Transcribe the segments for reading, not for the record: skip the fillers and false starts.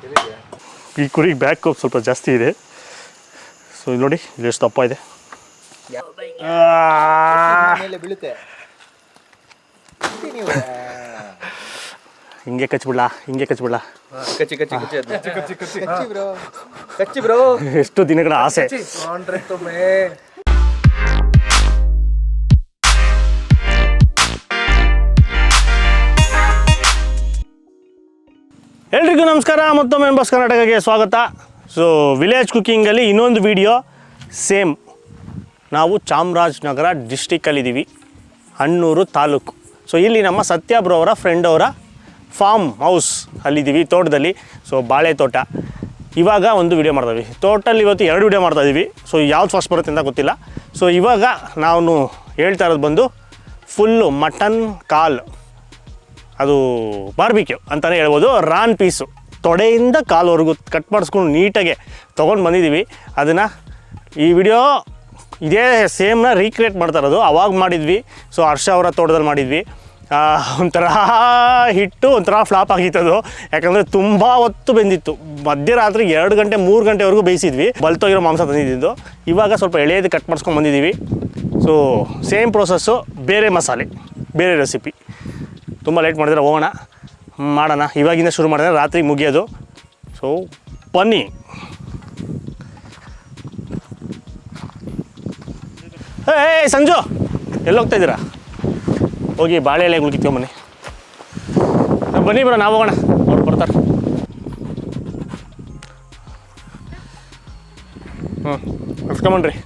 ಈ ಕುರಿಗೆ ಬ್ಯಾಕ್ ಸ್ವಲ್ಪ ಜಾಸ್ತಿ ಇದೆ. ಸೊ ಇಲ್ಲಿ ನೋಡಿ ಇಲ್ಲಿ ಎಷ್ಟು ದಪ್ಪ ಇದೆ. ಹಿಂಗೆ ಕಚ್ಬಿಡ್ಲಾ ಎಷ್ಟು ದಿನಗಳ ಆಸೆ. ಎಲ್ರಿಗೂ ನಮಸ್ಕಾರ, ಮತ್ತೊಮ್ಮೆ ಎಂಬಸ್ ಕರ್ನಾಟಕಕ್ಕೆ ಸ್ವಾಗತ. ಸೊ ವಿಲೇಜ್ ಕುಕ್ಕಿಂಗಲ್ಲಿ ಇನ್ನೊಂದು ವಿಡಿಯೋ ಸೇಮ್. ನಾವು ಚಾಮರಾಜನಗರ ಡಿಸ್ಟಿಕ್ಕಲ್ಲಿದ್ದೀವಿ, ಹಣ್ಣೂರು ತಾಲೂಕು. ಸೊ ಇಲ್ಲಿ ನಮ್ಮ ಸತ್ಯ ಬ್ರೋ ಅವರ ಫ್ರೆಂಡ್ ಅವರ ಫಾರ್ಮ್ ಹೌಸ್ ಅಲ್ಲಿದ್ದೀವಿ, ತೋಟದಲ್ಲಿ. ಸೊ ಬಾಳೆ ತೋಟ. ಇವಾಗ ಒಂದು ವಿಡಿಯೋ ಮಾಡ್ತಾಯಿದ್ವಿ ತೋಟಲ್ಲಿ. ಇವತ್ತು 2 ವಿಡಿಯೋ ಮಾಡ್ತಾಯಿದ್ದೀವಿ. ಸೊ ಯಾವ್ದು ಫಸ್ಟ್ ಬರುತ್ತೆ ಅಂತ ಗೊತ್ತಿಲ್ಲ. ಸೊ ಇವಾಗ ನಾನು ಹೇಳ್ತಾ ಇರೋದು ಬಂದು ಫುಲ್ಲು ಮಟನ್ ಕಾಲ್, ಅದು ಬಾರ್ಬಿಕ್ಯೂ ಅಂತಲೇ ಹೇಳ್ಬೋದು. ರಾನ್ ಪೀಸು ತೊಡೆಯಿಂದ ಕಾಲ್ವರೆಗೂ ಕಟ್ ಮಾಡಿಸ್ಕೊಂಡು ನೀಟಾಗೆ ತೊಗೊಂಡು ಬಂದಿದ್ದೀವಿ. ಅದನ್ನು ಈ ವಿಡಿಯೋ ಇದೇ ಸೇಮ್ನ ರೀಕ್ರಿಯೇಟ್ ಮಾಡ್ತಾ ಇರೋದು. ಅವಾಗ ಮಾಡಿದ್ವಿ. ಸೊ ಹರ್ಷ ಅವರ ತೋಟದಲ್ಲಿ ಮಾಡಿದ್ವಿ. ಒಂಥರ ಹಿಟ್ಟು ಒಂಥರ ಫ್ಲಾಪ್ ಆಗಿತ್ತದು. ಯಾಕಂದರೆ ತುಂಬ ಹೊತ್ತು ಬೆಂದಿತ್ತು. ಮಧ್ಯರಾತ್ರಿ 2 ಗಂಟೆ 3 ಗಂಟೆವರೆಗೂ ಬೇಯಿಸಿದ್ವಿ. ಬಲ್ತೋಗಿರೋ ಮಾಂಸ ತಂದಿದ್ದು. ಇವಾಗ ಸ್ವಲ್ಪ ಎಳೆಯದು ಕಟ್ ಮಾಡಿಸ್ಕೊಂಡು ಬಂದಿದ್ದೀವಿ. ಸೊ ಸೇಮ್ ಪ್ರೋಸೆಸ್ಸು, ಬೇರೆ ಮಸಾಲೆ, ಬೇರೆ ರೆಸಿಪಿ. ತುಂಬ ಲೇಟ್ ಮಾಡಿದ್ರೆ ಹೋಗೋಣ, ಮಾಡೋಣ. ಇವಾಗಿಂದ ಶುರು ಮಾಡಿದ್ರೆ ರಾತ್ರಿ ಮುಗಿಯೋದು. ಸೊ ಬನ್ನಿ. ಸಂಜು ಎಲ್ಲೋಗ್ತಾ ಇದ್ದೀರಾ? ಹೋಗಿ ಬಾಳೆ ಎಲೆ ಕಿತ್ಕೊಂಬನ್ನಿ. ಬನ್ನಿ ಬರೋ, ನಾವು ಹೋಗೋಣ. ಅವ್ರು ಬರ್ತಾರೆ. ಕರ್ಕೊಂಬನ್ರಿ.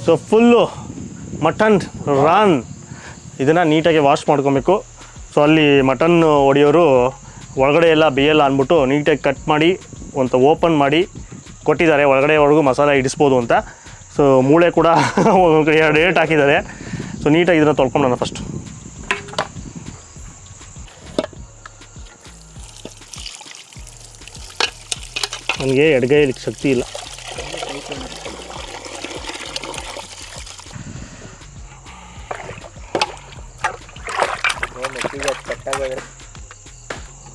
ಸೊ ಫುಲ್ಲು ಮಟನ್ ರಾನ್ ಇದನ್ನು ನೀಟಾಗಿ ವಾಶ್ ಮಾಡ್ಕೊಬೇಕು. ಸೊ ಅಲ್ಲಿ ಮಟನ್ ಹೊಡೆಯೋರು ಒಳಗಡೆ ಎಲ್ಲ ಬೇಯಲ್ಲ ಅಂದ್ಬಿಟ್ಟು ನೀಟಾಗಿ ಕಟ್ ಮಾಡಿ ಒಂದು ಓಪನ್ ಮಾಡಿ ಕೊಟ್ಟಿದ್ದಾರೆ. ಒಳಗಡೆವರೆಗೂ ಮಸಾಲೆ ಇಡಿಸ್ಬೋದು ಅಂತ. ಸೊ ಮೂಳೆ ಕೂಡ 2 ಏಟ್ ಹಾಕಿದ್ದಾರೆ. ಸೊ ನೀಟಾಗಿ ಇದನ್ನು ತೊಳ್ಕೊಂಡೋಣ ಫಸ್ಟ್. ನನಗೆ ಎಡಗೈಲಿ ಶಕ್ತಿ ಇಲ್ಲ.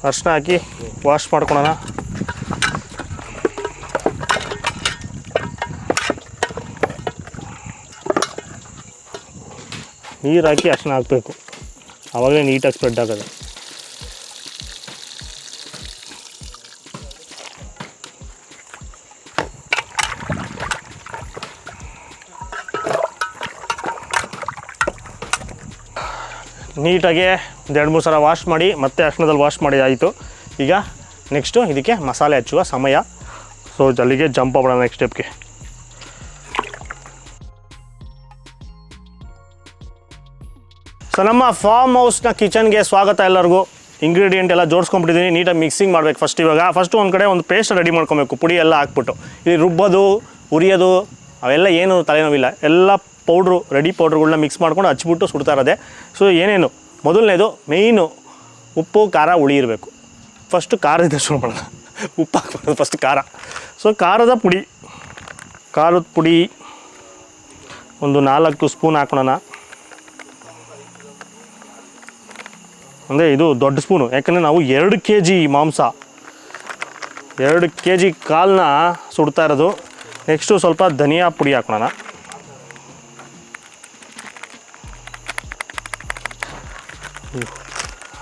ಅರ್ಶಿನ ಹಾಕಿ ವಾಶ್ ಮಾಡ್ಕೊಳೋಣ. ನೀರು ಹಾಕಿ ಅರ್ಶಿನ ಹಾಕಬೇಕು, ಆವಾಗಲೇ ನೀಟಾಗಿ ಸ್ಪ್ರೆಡ್ ಆಗೋದು. ನೀಟಾಗಿ 2-3 ಸಲ ವಾಶ್ ಮಾಡಿ ಮತ್ತೆ ಅರ್ಶಿನದಲ್ಲಿ ವಾಶ್ ಮಾಡಿ ಆಯಿತು. ಈಗ ನೆಕ್ಸ್ಟು ಇದಕ್ಕೆ ಮಸಾಲೆ ಹಚ್ಚುವ ಸಮಯ. ಸೊ ಜಲ್ಲಿಗೆ ಜಂಪ್ ಮಾಡೋಣ ನೆಕ್ಸ್ಟ್ ಸ್ಟೆಪ್ಗೆ. ಸೊ ನಮ್ಮ ಫಾರ್ಮ್ ಹೌಸ್ನ ಕಿಚನ್ಗೆ ಸ್ವಾಗತ ಎಲ್ಲರಿಗೂ. ಇಂಗ್ರೀಡಿಯೆಂಟ್ ಎಲ್ಲ ಜೋಡಿಸ್ಕೊಂಡ್ಬಿಟ್ಟಿದ್ದೀನಿ. ನೀಟಾಗಿ ಮಿಕ್ಸಿಂಗ್ ಮಾಡಬೇಕು ಫಸ್ಟ್. ಫಸ್ಟು ಒಂದು ಕಡೆ ಒಂದು ಪೇಸ್ಟ್ ರೆಡಿ ಮಾಡ್ಕೊಬೇಕು, ಪುಡಿ ಎಲ್ಲ ಹಾಕ್ಬಿಟ್ಟು. ಇಲ್ಲಿ ರುಬ್ಬೋದು, ಉರಿಯೋದು ಅವೆಲ್ಲ ಏನು ತಲೆನೋವಿಲ್ಲ. ಎಲ್ಲ ಪೌಡ್ರು, ರೆಡಿ ಪೌಡ್ರುಗಳನ್ನ ಮಿಕ್ಸ್ ಮಾಡ್ಕೊಂಡು ಹಚ್ಬಿಟ್ಟು ಸುಡ್ತಾ ಇರೋದೆ. ಸೊ ಏನೇನು ಮೊದಲನೇದು ಮೇಯ್ನು ಉಪ್ಪು ಖಾರ ಹುಳಿ ಇರಬೇಕು. ಫಸ್ಟು ಖಾರದಿಂದ ಶುರು ಮಾಡೋಣ. ಉಪ್ಪು ಹಾಕ್ಬಾರ್ದು, ಫಸ್ಟ್ ಖಾರ. ಸೊ ಖಾರದ ಪುಡಿ ಒಂದು 4 ಸ್ಪೂನ್ ಹಾಕೋಣ. ಅಂದರೆ ಇದು ದೊಡ್ಡ ಸ್ಪೂನು, ಯಾಕಂದರೆ ನಾವು 2 kg ಮಾಂಸ, 2 kg ಕಾಲನ್ನ ಸುಡ್ತಾ ಇರೋದು. ನೆಕ್ಸ್ಟು ಸ್ವಲ್ಪ ಧನಿಯಾ ಪುಡಿ ಹಾಕೋಣ.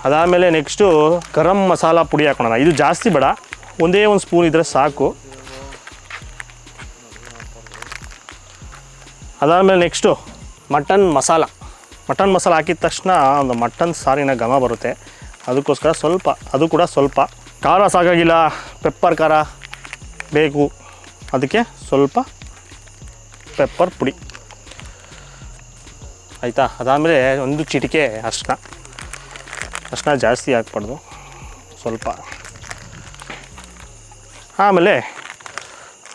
ಅದಾದಮೇಲೆ ನೆಕ್ಸ್ಟು ಗರಂ ಮಸಾಲ ಪುಡಿ ಹಾಕೋಣ. ಇದು ಜಾಸ್ತಿ ಬೇಡ, ಒಂದೇ 1 ಸ್ಪೂನ್ ಇದ್ದರೆ ಸಾಕು. ಅದಾದಮೇಲೆ ನೆಕ್ಸ್ಟು ಮಟನ್ ಮಸಾಲ ಹಾಕಿದ ತಕ್ಷಣ ಒಂದು ಮಟನ್ ಸಾರಿನ ಘಮ ಬರುತ್ತೆ. ಅದಕ್ಕೋಸ್ಕರ ಸ್ವಲ್ಪ, ಅದು ಕೂಡ ಸ್ವಲ್ಪ. ಖಾರ ಸಾಕಾಗಿಲ್ಲ, ಪೆಪ್ಪರ್ ಖಾರ ಬೇಕು, ಅದಕ್ಕೆ ಸ್ವಲ್ಪ ಪೆಪ್ಪರ್ ಪುಡಿ ಆಯಿತಾ. ಅದಾದಮೇಲೆ 1 ಚಿಟಿಕೆ ಅರ್ಶಿನ ಜಾಸ್ತಿ ಹಾಕ್ಬಾರ್ದು, ಸ್ವಲ್ಪ. ಆಮೇಲೆ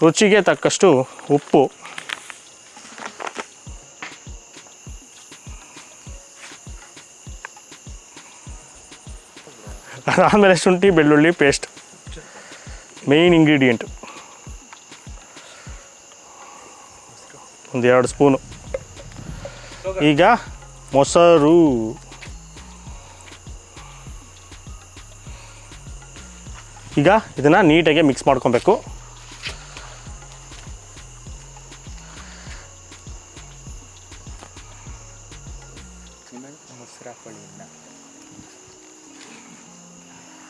ರುಚಿಗೆ ತಕ್ಕಷ್ಟು ಉಪ್ಪು, ಅದಾದಮೇಲೆ ಶುಂಠಿ ಬೆಳ್ಳುಳ್ಳಿ ಪೇಸ್ಟ್, ಮೇಯ್ನ್ ಇಂಗ್ರೀಡಿಯೆಂಟ್. 1-2 ಸ್ಪೂನು. ಈಗ ಮೊಸರು, ಈಗ ಇದನ್ನು ನೀಟಾಗಿ ಮಿಕ್ಸ್ ಮಾಡ್ಕೊಬೇಕು.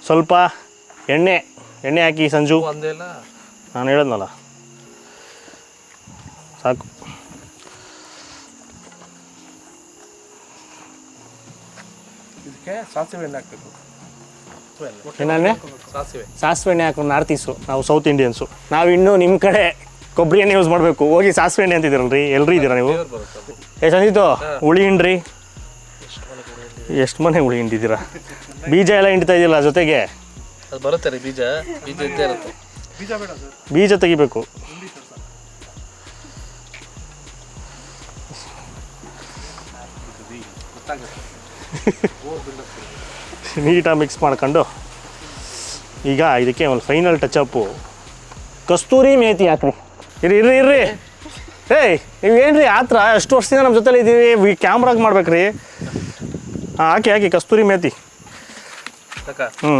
ಸ್ವಲ್ಪ ಎಣ್ಣೆ ಹಾಕಿ ಸಂಜು. ನಾನು ಹೇಳದ್ನಲ್ಲ, ಸಾಕು. ಸಾಸಿವೆ ಎಣ್ಣೆ ಹಾಕಬೇಕು. ಏನೇ ಸಾಸಿವೆ ಎಣ್ಣೆ ಹಾಕೊಂಡು ನಾರ್ತೀಸು, ನಾವು ಸೌತ್ ಇಂಡಿಯನ್ಸು. ನಾವು ಇನ್ನೂ ನಿಮ್ಮ ಕಡೆ ಕೊಬ್ಬರಿ ಎಣ್ಣೆ ಯೂಸ್ ಮಾಡಬೇಕು. ಹೋಗಿ ಸಾಸಿವೆ ಎಣ್ಣೆ ಅಂತಿದ್ದೀರಲ್ರಿ, ಎಲ್ರಿ ಇದ್ದೀರಾ ನೀವು? ಸಂಜಿತು ಹುಳಿ ಹಿಂಡ್ರಿ. ಎಷ್ಟು ಮನೆ ಹುಳಿ ಹಿಂಡಿದ್ದೀರಾ? ಬೀಜ ಎಲ್ಲ ಹಿಂಡ್ತಾ ಇದೆಯಲ್ಲ ಜೊತೆಗೆ. ಅದು ಬರುತ್ತೆ ರೀ, ಬೀಜ ಇದ್ದೇ ಇರುತ್ತೆ. ಬೀಜ ತೆಗಿಬೇಕು. ನೀಟಾಗಿ ಮಿಕ್ಸ್ ಮಾಡ್ಕೊಂಡು ಈಗ ಇದಕ್ಕೆ ಒಂದು ಫೈನಲ್ ಟಚಪ್ಪು ಕಸ್ತೂರಿ ಮೇಥಿ ಹಾಕ್ರಿ. ಇರ್ರಿ ಏಯ್ ನೀವೇನು ರೀ ಆ ಥರ ಅಷ್ಟು ವರ್ಷದಿಂದ ನಮ್ಮ ಜೊತೆಲಿ ಇದ್ದೀವಿ, ಕ್ಯಾಮ್ರಾಗೆ ಮಾಡ್ಬೇಕ್ರಿ. ಹಾಕಿ ಕಸ್ತೂರಿ ಮೇಥಿ.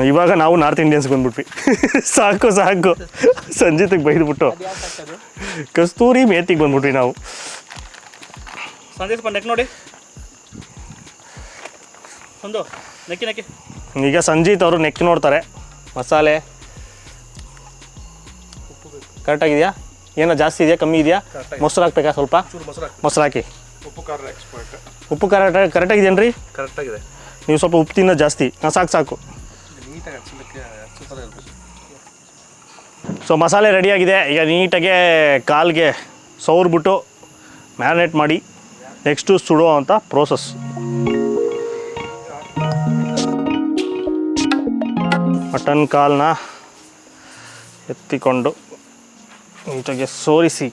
ಇವಾಗ ನಾವು ನಾರ್ತ್ ಇಂಡಿಯನ್ಸ್ಗೆ ಬಂದ್ಬಿಟ್ವಿ. ಸಾಕು ಸಂಜಿತಿಗೆ ಬೈದ್ಬಿಟ್ಟು ಕಸ್ತೂರಿ ಮೇಥಿಗೆ ಬಂದ್ಬಿಟ್ವಿ ನಾವು. ನೋಡಿ ಒಂದು ನೆಕ್ಕಿ. ಈಗ ಸಂಜೀತ್ ಅವರು ನೆಕ್ಕಿ ನೋಡ್ತಾರೆ. ಮಸಾಲೆ ಕರೆಕ್ಟಾಗಿದೆಯಾ? ಏನೋ ಜಾಸ್ತಿ ಇದೆಯಾ ಕಮ್ಮಿ ಇದೆಯಾ? ಮೊಸರು ಹಾಕ್ಬೇಕಾ? ಸ್ವಲ್ಪ ಮೊಸರು ಹಾಕಿ. ಉಪ್ಪು ಖಾರ ಕರೆಕ್ಟಾಗಿದೆಯೇನು ರೀ? ಕರೆಕ್ಟಾಗಿದೆ. ನೀವು ಸ್ವಲ್ಪ ಉಪ್ಪು ತಿನ್ನೋದು ಜಾಸ್ತಿ. ಸಾಕು. ಸೊ ಮಸಾಲೆ ರೆಡಿಯಾಗಿದೆ. ಈಗ ನೀಟಾಗೆ ಕಾಲ್ಗೆ ಸೌರ್ಬಿಟ್ಟು ಮ್ಯಾರಿನೇಟ್ ಮಾಡಿ ನೆಕ್ಸ್ಟು ಸುಡೋ ಅಂಥ ಪ್ರೋಸೆಸ್. ಮಟನ್ ಕಾಲನ್ನ ಎತ್ತಿಕೊಂಡು ನೀಟಾಗಿ ಸೋರಿಸಿ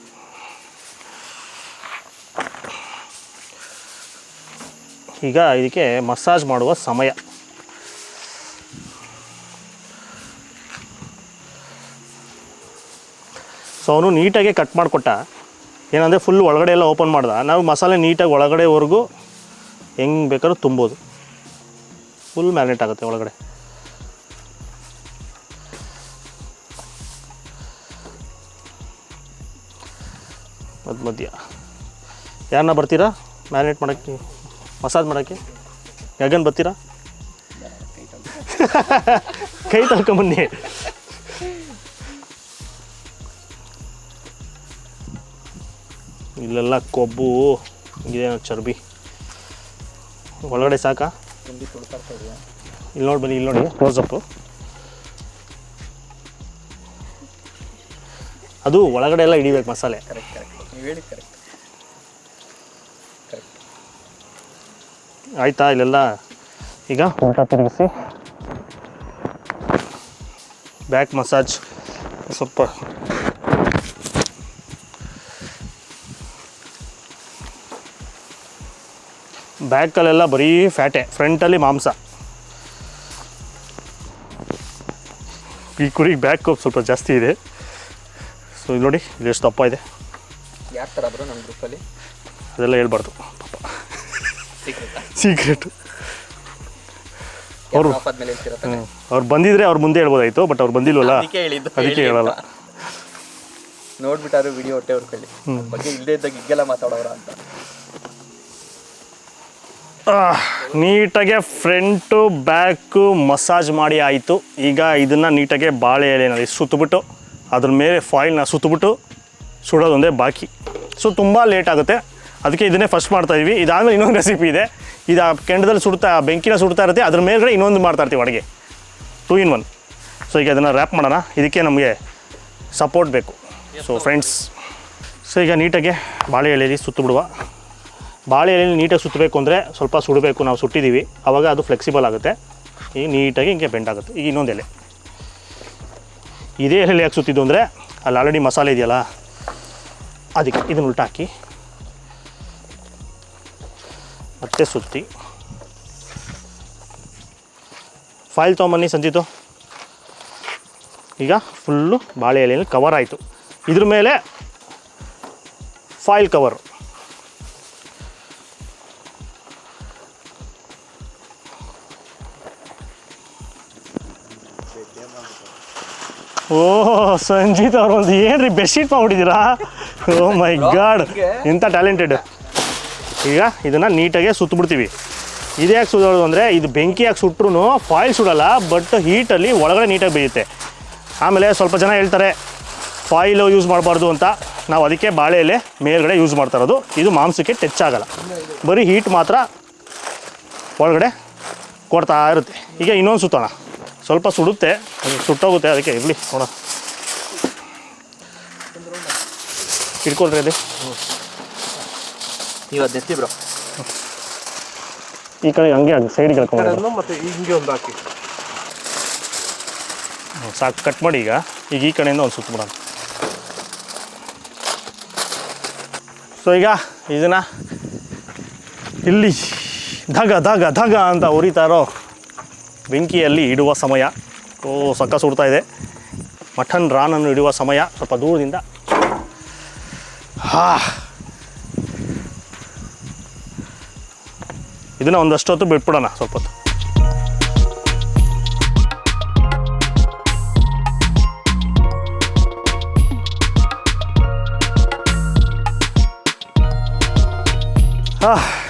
ಈಗ ಇದಕ್ಕೆ ಮಸಾಜ್ ಮಾಡುವ ಸಮಯ. ಸೊ ಅವನು ನೀಟಾಗಿ ಕಟ್ ಮಾಡಿಕೊಟ್ಟ. ಏನಂದರೆ ಫುಲ್ ಒಳಗಡೆ ಎಲ್ಲ ಓಪನ್ ಮಾಡ್ದ. ನಾವು ಮಸಾಲೆ ನೀಟಾಗಿ ಒಳಗಡೆವರೆಗೂ ಹೆಂಗೆ ಬೇಕಾದ್ರೂ ತುಂಬೋದು. ಫುಲ್ ಮ್ಯಾರಿನೇಟ್ ಆಗುತ್ತೆ ಒಳಗಡೆ. ಮಧ್ಯ ಯಾರನ್ನ ಬರ್ತೀರಾ ಮ್ಯಾರಿನೇಟ್ ಮಾಡೋಕ್ಕೆ, ಮಸಾಜ್ ಮಾಡೋಕ್ಕೆ? ಗಗನ್ ಬರ್ತೀರಾ? ಕೈ ತೊಳ್ಕೊಂಬನ್ನಿ. ಇಲ್ಲೆಲ್ಲ ಕೊಬ್ಬು ಇದೇನೋ ಚರ್ಬಿ ಒಳಗಡೆ ಸಾಕಾ? ಇಲ್ಲಿ ನೋಡಿ ಬನ್ನಿ, ಇಲ್ಲಿ ನೋಡಿ ಕ್ಲೋಸಪ್ಪು. ಅದು ಒಳಗಡೆ ಎಲ್ಲ ಹಿಡಿಬೇಕು ಮಸಾಲೆ. ಆಯಿತಾ? ಇಲ್ಲೆಲ್ಲ ಈಗ ಉಲ್ಟಾ ತಿರುಗಿಸಿ ಬ್ಯಾಕ್ ಮಸಾಜ್ ಸ್ವಲ್ಪ. ಬ್ಯಾಕಲ್ಲೆಲ್ಲ ಬರೀ ಫ್ಯಾಟೆ, ಫ್ರಂಟಲ್ಲಿ ಮಾಂಸ. ಈ ಕುರಿಗೆ ಬ್ಯಾಕ್ ಕೊಬ್ಬು ಸ್ವಲ್ಪ ಜಾಸ್ತಿ ಇದೆ. ಸೊ ಇಲ್ಲಿ ನೋಡಿ, ಇಲ್ಲಿ ಎಷ್ಟು ದಪ್ಪ ಇದೆ. ಯಾರು ಥರ ಬರೋ ನಮ್ಮ ಗ್ರೂಪಲ್ಲಿ ಅದೆಲ್ಲ ಹೇಳ್ಬಾರ್ದು ಪಾಪ, ಸೀಕ್ರೆಟು. ಅವ್ರು ಬಂದಿದ್ರೆ ಅವ್ರು ಮುಂದೆ ಹೇಳ್ಬೋದಾಯ್ತು, ಬಟ್ ಅವ್ರು ಬಂದಿಲ್ವಲ್ಲ, ಅದಕ್ಕೆ ಹೇಳಲ್ಲ. ನೋಡ್ಬಿಟ್ಟಾರು ವಿಡಿಯೋ ಹೊಟ್ಟೆ ಅವ್ರ ಬಗ್ಗೆ ಇಲ್ಲದೆ ಇದ್ದಾಗ ಈಗೆಲ್ಲ ಮಾತಾಡೋರ ಅಂತ. ನೀಟಾಗೆ ಫ್ರಂಟು ಬ್ಯಾಕು ಮಸಾಜ್ ಮಾಡಿ ಆಯಿತು. ಈಗ ಇದನ್ನು ನೀಟಾಗೆ ಬಾಳೆ ಎಲೆನಲ್ಲಿ ಸುತ್ತಬಿಟ್ಟು ಅದ್ರ ಮೇಲೆ ಫಾಯಿಲ್ನ ಸುತ್ತಬಿಟ್ಟು ಸುಡೋದೊಂದೇ ಬಾಕಿ. ಸೊ ತುಂಬ ಲೇಟ್ ಆಗುತ್ತೆ, ಅದಕ್ಕೆ ಇದನ್ನೇ ಫಸ್ಟ್ ಮಾಡ್ತಾಯಿದ್ವಿ. ಇದಾದಮೇಲೆ ಇನ್ನೊಂದು ರೆಸಿಪಿ ಇದೆ. ಇದು ಆ ಕೆಂಡದಲ್ಲಿ ಬೆಂಕಿನ ಸುಡ್ತಾ ಇರುತ್ತೆ, ಅದ್ರ ಮೇಲ್ಗಡೆ ಇನ್ನೊಂದು ಮಾಡ್ತಾಯಿರ್ತೀವಿ ಅಡುಗೆ, 2 in 1. ಸೊ ಈಗ ಅದನ್ನು ರ್ಯಾಪ್ ಮಾಡೋಣ. ಇದಕ್ಕೆ ನಮಗೆ ಸಪೋರ್ಟ್ ಬೇಕು. ಸೊ ಫ್ರೆಂಡ್ಸ್, ಸೊ ಈಗ ನೀಟಾಗೆ ಬಾಳೆ ಎಲೆಯಲ್ಲಿ ಸುತ್ತಬಿಡುವ. ಬಾಳೆ ಎಲೆಯಲ್ಲಿ ನೀಟಾಗಿ ಸುತ್ತಬೇಕು ಅಂದರೆ ಸ್ವಲ್ಪ ಸುಡಬೇಕು, ನಾವು ಸುಟ್ಟಿದ್ದೀವಿ, ಆವಾಗ ಅದು ಫ್ಲೆಕ್ಸಿಬಲ್ ಆಗುತ್ತೆ. ಈಗ ನೀಟಾಗಿ ಹಿಂಗೆ ಬೆಂಡ್ ಆಗುತ್ತೆ. ಈಗ ಇನ್ನೊಂದು ಎಲೆ, ಇದೇ ಎಲೆ ಯಾಕೆ ಸುತ್ತಿದ್ದು ಅಂದರೆ ಅಲ್ಲಿ ಆಲ್ರೆಡಿ ಮಸಾಲೆ ಇದೆಯಲ್ಲ, ಅದಕ್ಕೆ ಇದನ್ನು ಉಲ್ಟಾಕಿ ಮತ್ತೆ ಸುತ್ತಿ ಫಾಯಿಲ್ ತೊಗೊಂಬನ್ನಿ ಸಂಜಿತು. ಈಗ ಫುಲ್ಲು ಬಾಳೆ ಎಲೆಯಲ್ಲಿ ಕವರ್ ಆಯಿತು. ಇದ್ರ ಮೇಲೆ ಫಾಯಿಲ್ ಕವರು. ಓಹ್ ಸಂಜಿತ್ ಅವ್ರು ಒಂದು ಏನ್ರಿ ಬೆಡ್ಶೀಟ್ ಮಾಡ್ಬಿಟ್ಟಿದ್ದೀರಾ? ಓ ಮೈ ಗಾಡ್, ಇಂಥ ಟ್ಯಾಲೆಂಟೆಡ್. ಈಗ ಇದನ್ನು ನೀಟಾಗೆ ಸುತ್ತಬಿಡ್ತೀವಿ. ಇದು ಯಾಕೆ ಸುಡೋದು ಅಂದರೆ ಇದು ಬೆಂಕಿ ಯಾಕೆ ಸುಟ್ಟರು ಫಾಯಿಲ್ ಸುಡಲ್ಲ, ಬಟ್ ಹೀಟಲ್ಲಿ ಒಳಗಡೆ ನೀಟಾಗಿ ಬೇಯುತ್ತೆ. ಆಮೇಲೆ ಸ್ವಲ್ಪ ಜನ ಹೇಳ್ತಾರೆ ಫಾಯಿಲು ಯೂಸ್ ಮಾಡಬಾರ್ದು ಅಂತ. ನಾವು ಅದಕ್ಕೆ ಬಾಳೆ ಎಲೆ ಮೇಲ್ಗಡೆ ಯೂಸ್ ಮಾಡ್ತಾ ಇರೋದು. ಇದು ಮಾಂಸಕ್ಕೆ ಟಚ್ ಆಗಲ್ಲ, ಬರೀ ಹೀಟ್ ಮಾತ್ರ ಒಳಗಡೆ ಕೊಡ್ತಾ ಇರುತ್ತೆ. ಈಗ ಇನ್ನೊಂದು ಸುತ್ತೋಣ. ಸ್ವಲ್ಪ ಸುಡುತ್ತೆ, ಸುಟ್ಟೋಗುತ್ತೆ, ಅದಕ್ಕೆ ಇರಲಿ ನೋಡೋಣ. ಇಟ್ಕೊಳ್ರಿ ಅದು ಇವತ್ತು ಎತ್ತಿ ಬ್ರೋ. ಈ ಕಡೆ ಹಂಗೆ ಸೈಡ್ಗೆ ಹೇಳ್ಕೊಂಡು ಮತ್ತೆ ಹಿಂಗೆ ಒಂದು ಹಾಕಿ ಸಾಕು, ಕಟ್ ಮಾಡಿ. ಈಗ ಈ ಕಡೆಯಿಂದ ಒಂದು ಸುತ್ತ ಬಿಡೋಣ. ಸೊ ಈಗ ಇದನ್ನು ಇಲ್ಲಿ ಧಗ ಧಗ ಧಗ ಅಂತ ಉರಿತಾ ಇರೋ ಬೆಂಕಿಯಲ್ಲಿ ಇಡುವ ಸಮಯ. ಓ ಸಕ್ಕ ಸುಡ್ತಾ ಇದೆ. ಮಟನ್ ರಾನನ್ನು ಇಡುವ ಸಮಯ. ಸ್ವಲ್ಪ ದೂರದಿಂದ ಇದನ್ನು ಒಂದಷ್ಟು ಹೊತ್ತು ಬಿಟ್ಬಿಡೋಣ, ಸ್ವಲ್ಪ ಹೊತ್ತು.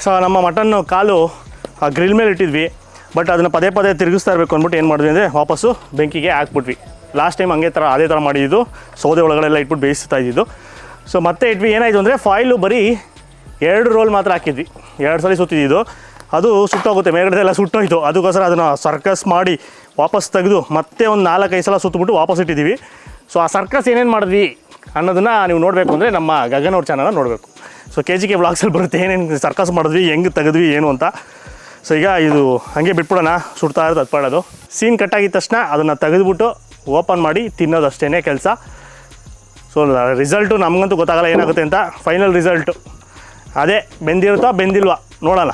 ಸೊ ನಮ್ಮ ಮಟನ್ನು ಕಾಲು ಆ ಗ್ರಿಲ್ ಮೇಲೆ ಇಟ್ಟಿದ್ವಿ, ಬಟ್ ಅದನ್ನು ಪದೇ ಪದೇ ತಿರುಗಿಸ್ತಾ ಇರಬೇಕು ಅಂದ್ಬಿಟ್ಟು ಏನು ಮಾಡಿದ್ವಿ ಅಂದರೆ ವಾಪಸ್ಸು ಬೆಂಕಿಗೆ ಹಾಕ್ಬಿಟ್ವಿ. ಲಾಸ್ಟ್ ಟೈಮ್ ಅದೇ ಥರ ಮಾಡಿದ್ದು, ಸೌದೆ ಒಳಗಡೆಲ್ಲ ಇಟ್ಬಿಟ್ಟು ಬೇಯಿಸ್ತಾ ಇದ್ದಿದ್ದು. ಸೊ ಮತ್ತೆ ಇಟ್ವಿ. ಏನಾಯಿತು ಅಂದರೆ ಫಾಯಿಲು ಬರೀ 2 ರೋಲ್ ಮಾತ್ರ ಹಾಕಿದ್ವಿ. 2 ಸಲ ಸುತ್ತಿದ್ದು, ಅದು ಸುಟ್ಟೋಗುತ್ತೆ, ಮೇಲ್ಗಡೆ ಎಲ್ಲ ಸುಟ್ಟೋಯ್ತು. ಅದಕ್ಕೋಸ್ಕರ ಅದನ್ನು ಸರ್ಕಸ್ ಮಾಡಿ ವಾಪಸ್ ತೆಗೆದು ಮತ್ತೆ ಒಂದು 4-5 ಸಲ ಸುತ್ತಬಿಟ್ಟು ವಾಪಸ್ ಇಟ್ಟಿದ್ದೀವಿ. ಸೊ ಆ ಸರ್ಕಸ್ ಏನೇನು ಮಾಡಿದ್ವಿ ಅನ್ನೋದನ್ನು ನೀವು ನೋಡಬೇಕು ಅಂದರೆ ನಮ್ಮ ಗಗನ್ ಅವ್ರ ಚಾನಲ್ನ ನೋಡಬೇಕು. ಸೊ KGK ವ್ಲಾಗ್ಸಲ್ಲಿ ಬರುತ್ತೆ ಏನೇನು ಸರ್ಕಸ್ ಮಾಡಿದ್ವಿ, ಹೆಂಗೆ ತೆಗೆದ್ವಿ ಏನು ಅಂತ. ಸೊ ಈಗ ಇದು ಹಾಗೆ ಬಿಟ್ಬಿಡೋಣ, ಸುಡ್ತಾ ಇರೋದು ಹತ್ಪಾಡೋದು. ಸೀನ್ ಕಟ್ಟಾಗಿದ್ದ ತಕ್ಷಣ ಅದನ್ನು ತೆಗೆದುಬಿಟ್ಟು ಓಪನ್ ಮಾಡಿ ತಿನ್ನೋದು ಅಷ್ಟೇ ಕೆಲಸ. ಸೊ ರಿಸಲ್ಟು ನಮಗಂತೂ ಗೊತ್ತಾಗಲ್ಲ ಏನಾಗುತ್ತೆ ಅಂತ. ಫೈನಲ್ ರಿಸಲ್ಟು ಅದೇ ಬೆಂದಿರುತ್ತೋ ಬೆಂದಿಲ್ವಾ ನೋಡೋಣ.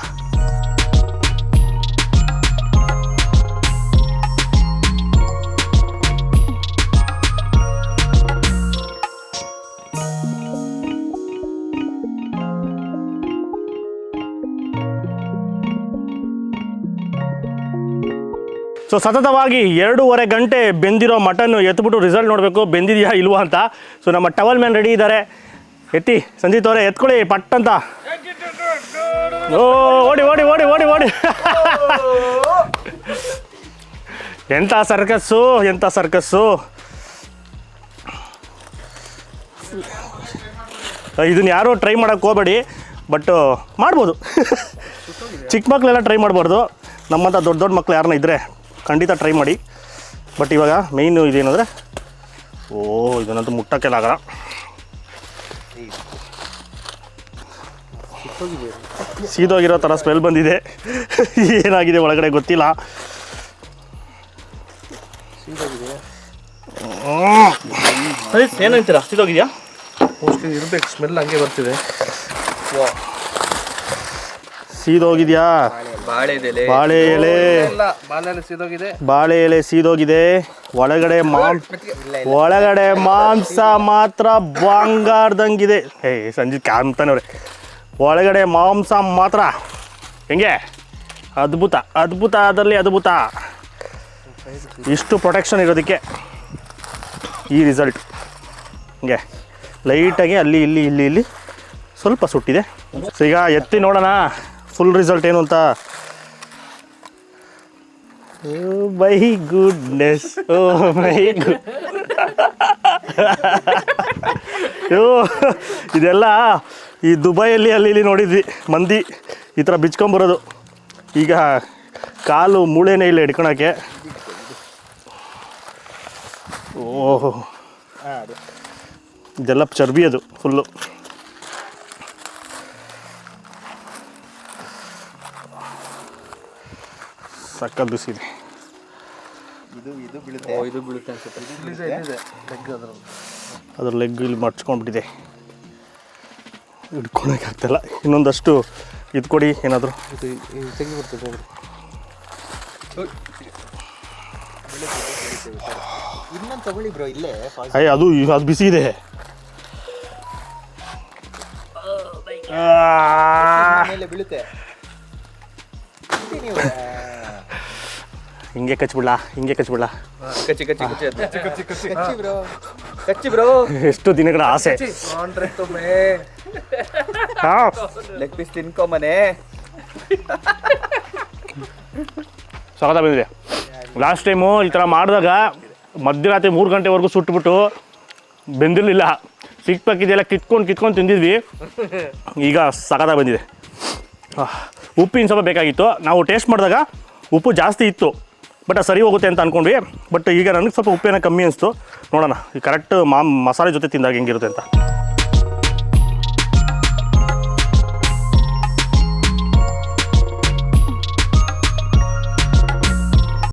ಸೊ ಸತತವಾಗಿ 2.5 ಗಂಟೆ ಬೆಂದಿರೋ ಮಟನ್ನು ಎತ್ಬಿಟ್ಟು ರಿಸಲ್ಟ್ ನೋಡಬೇಕು ಬೆಂದಿದೆಯಾ ಇಲ್ವಾ ಅಂತ. ಸೊ ನಮ್ಮ ಟವಲ್ ಮ್ಯಾನ್ ರೆಡಿ ಇದ್ದಾರೆ, ಎತ್ತಿ ಸಂಜಿತ್ ಅವರೇ ಎತ್ಕೊಳ್ಳಿ ಪಟ್ ಅಂತ. ಓ ಓಡಿ ಓಡಿ ಓಡಿ ಓಡಿ ಓಡಿ ಎಂಥ ಸರ್ಕಸ್ಸು, ಎಂಥ ಸರ್ಕಸ್ಸು. ಇದನ್ನು ಯಾರೂ ಟ್ರೈ ಮಾಡೋಕ್ಕೆ ಹೋಗಬೇಡಿ, ಬಟ್ ಮಾಡ್ಬೋದು. ಚಿಕ್ಕ ಮಕ್ಕಳೆಲ್ಲ ಟ್ರೈ ಮಾಡಬಾರ್ದು, ನಮ್ಮಂಥ ದೊಡ್ಡ ದೊಡ್ಡ ಮಕ್ಕಳು ಯಾರನ್ನ ಇದ್ದರೆ ಖಂಡಿತ ಟ್ರೈ ಮಾಡಿ. ಬಟ್ ಇವಾಗ ಮೇಯ್ನು ಇದೇನಂದರೆ, ಇದನ್ನಂತೂ ಮುಟ್ಟಕ್ಕೆಲ್ಲ ಆಗಲ್ಲ. ಸೀದೋಗಿರೋ ಥರ ಸ್ಮೆಲ್ ಬಂದಿದೆ. ಏನಾಗಿದೆ ಒಳಗಡೆ ಗೊತ್ತಿಲ್ಲ. ಏನಂತೀರಾ, ಸೀದೋಗಿದೆಯಾ? ಮೋಸ್ಟ್ಲಿ ಇರ್ಬೇಕು, ಸ್ಮೆಲ್ ಹಂಗೆ ಬರ್ತಿದೆ. ಸೀದೋಗಿದೆಯಾ? ಬಾಳೆ ಎಲೆ ಸೀದೋಗಿದೆ, ಬಾಳೆ ಎಲೆ ಸೀದೋಗಿದೆ. ಒಳಗಡೆ ಮಾಂಸ ಮಾತ್ರ ಬಂಗಾರದಂಗಿದೆ. ಸಂಜಿತ್ ಕಾಂತಾನವ್ರೆ, ಒಳಗಡೆ ಮಾಂಸ ಮಾತ್ರ ಹೆಂಗೆ ಅದ್ಭುತ, ಅದ್ಭುತ ಅದರಲ್ಲಿ ಅದ್ಭುತ. ಇಷ್ಟು ಪ್ರೊಟೆಕ್ಷನ್ ಇರೋದಕ್ಕೆ ಈ ರಿಸಲ್ಟ್. ಹಿಂಗೆ ಲೈಟಾಗಿ ಅಲ್ಲಿ ಇಲ್ಲಿ ಇಲ್ಲಿ ಇಲ್ಲಿ ಸ್ವಲ್ಪ ಸುಟ್ಟಿದೆ. ಸೊ ಈಗ ಎತ್ತಿ ನೋಡೋಣ ಫುಲ್ ರಿಸಲ್ಟ್ ಏನು ಅಂತ. My goodness, oh my good. ಇದೆಲ್ಲ ಈ ದುಬೈಯಲ್ಲಿ ಅಲ್ಲಿ ಇಲ್ಲಿ ನೋಡಿದ್ವಿ ಮಂದಿ ಈ ಥರ ಬಿಚ್ಕೊಂಬರೋದು. ಈಗ ಕಾಲು ಮೂಳೆನೇ ಇಲ್ಲ ಹಿಡ್ಕೊಳಕ್ಕೆ. ಓಹೋ, ಇದೆಲ್ಲ ಚರ್ಬಿ ಅದು ಫುಲ್ಲು. ಸಕ್ಕ ಬಿಸಿದೆ. ಇದು ಬೀಳುತ್ತೆ ಅನ್ಸುತ್ತೆ. ಅದ್ರ ಲೆಗ್ ಇಲ್ಲಿ ಮಡ್ಚ್ಕೊಂಡ್ಬಿಟ್ಟಿದೆ, ಹಿಡ್ಕೊಳಕ್ಕಾಗ್ತಾಯಿಲ್ಲ. ಇನ್ನೊಂದಷ್ಟು ಇದು ಕೊಡಿ ಏನಾದರೂ. ತೆಗಿ ಬರ್ತದೆ ಇನ್ನೊಂದು ತಗೊಳ್ಳಿ ಬ್ರೋ, ಇಲ್ಲೇ ಅಯ್ಯ ಅದು ಬಿಸಿ ಇದೆ. ಮೇಲೆ ಬೀಳುತ್ತೆ. ಹಿಂಗೆ ಕಚ್ಬಿಡ್ಲಾ, ಹಿಂಗೆ ಕಚ್ಬಿಡ್ಲಾ. ಕಚ್ಚಿ ಕಚ್ಚಿ ಕಚ್ಚಿ ಕಚ್ಚಿ ಕಚ್ಚಿ ಕಚ್ಚಿ ಕಚ್ಚಿ ಬ್ರೋ, ಕಚ್ಚಿ ಬ್ರೋ. ಎಷ್ಟು ದಿನಗಳ ಆಸೆ. ಲೆಗ್ ಪೀಸ್ ತಿನ್ಕೊಂಬನೆ. ಸ್ವಾಗತ ಬಂದಿದೆ. ಲಾಸ್ಟ್ ಟೈಮು ಈ ಥರ ಮಾಡಿದಾಗ ಮಧ್ಯರಾತ್ರಿ 3 ಗಂಟೆವರೆಗೂ ಸುಟ್ಬಿಟ್ಟು ಬೆಂದಿರಲಿಲ್ಲ. ಸಿಕ್ಕಿದೆಲ್ಲ ಕಿತ್ಕೊಂಡು ತಿಂದಿದ್ವಿ. ಈಗ ಸಖತ ಬಂದಿದೆ. ಉಪ್ಪಿನ ಸ್ವಲ್ಪ ಬೇಕಾಗಿತ್ತು. ನಾವು ಟೇಸ್ಟ್ ಮಾಡಿದಾಗ ಉಪ್ಪು ಜಾಸ್ತಿ ಇತ್ತು, ಬಟ್ ಅದು ಸರಿ ಹೋಗುತ್ತೆ ಅಂತ ಅಂದ್ಕೊಂಡ್ವಿ. ಬಟ್ ಈಗ ನನಗೆ ಸ್ವಲ್ಪ ಉಪ್ಪೇನೋ ಕಮ್ಮಿ ಅನಿಸ್ತು. ನೋಡೋಣ ಈ ಕರೆಕ್ಟ್ ಮಸಾಲೆ ಜೊತೆ ತಿಂದಾಗ ಹೆಂಗಿರುತ್ತೆ ಅಂತ.